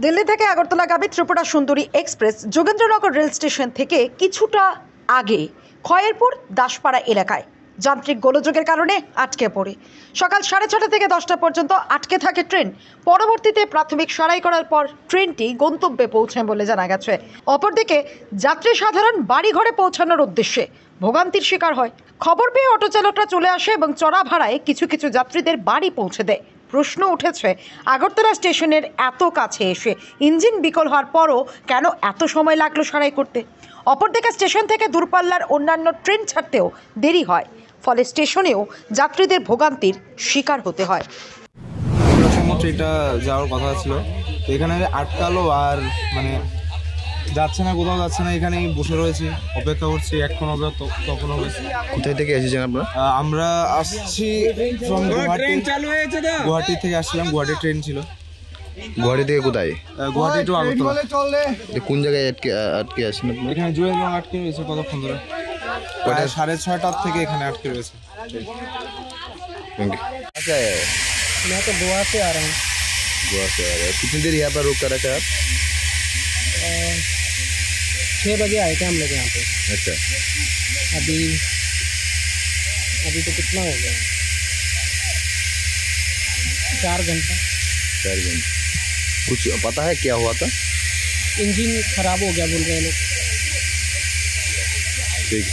দিল্লি থেকে আগরতলাগামী Tripura Sundari express Jogendranagar rail station থেকে কিছুটা আগে খয়েরপুর দাসপাড়া এলাকায় যান্ত্রিক গোলযোগের কারণে আটকে পড়ে সকাল 6:30 থেকে 10টা পর্যন্ত আটকে থাকে ট্রেন। পরবর্তীতে প্রাথমিক সারাই করার পর ট্রেনটি গন্তব্যে পৌঁছায় বলে জানা গেছে। অপরদিকে যাত্রী সাধারণ বাড়িঘরে পৌঁছানোর উদ্দেশ্যে ভোগান্তির শিকার হয়। খবর পেয়ে অটো চালকরা চলে আসে এবং চড়া ভাড়ায় কিছু কিছু যাত্রীদের বাড়ি পৌঁছে দেয়। প্রশ্ন উঠেছে, আগরতলা স্টেশনের এত কাছে এসে ইঞ্জিন বিকল হওয়ার পরও কেন এত সময় লাগলো সারাই করতে? অপরদিকে স্টেশন থেকে দূরপাল্লার অন্যান্য ট্রেন ছাড়তেও দেরি হয়, ফলে স্টেশনেও যাত্রীদের ভোগান্তির শিকার হতে হয়। ট্রেনটা যাওয়ার কথা ছিল, তো এখানে আটকালো আর যাচ্ছে না, কোথাও যাচ্ছে না। এখানেই বসে রয়েছি, অপেক্ষা করছি, এখন হবে তখন হবে। কোথায় থেকে এসেছেন আপনারা? আমরা আসছি গুয়াহাটি থেকে আসছিলাম। গুয়াহাটি ট্রেন ছিল। গুয়াহাটি থেকে কোথায়? গুয়াহাটি টু আগরতলা। কোন জায়গায় আটকে আছেন আপনি? এখানে জুয়েল রং আটকে রয়েছে কতক্ষণ ধরে, প্রায় 6:30 থেকে এখানে আটকে রয়েছে। क्या है? मैं तो गोवा से आ रहा हूँ। गोवा से आ रहे हैं। कितनी देर यहाँ पर रुक कर रखे आप? 6 बजे आए थे हम लोग यहाँ पे। अच्छा, अभी तो कितना हो गया, 4 घंटा। 4 घंटे। कुछ पता है क्या हुआ था? इंजन खराब हो गया बोल रहे हैं लोग। ठीक।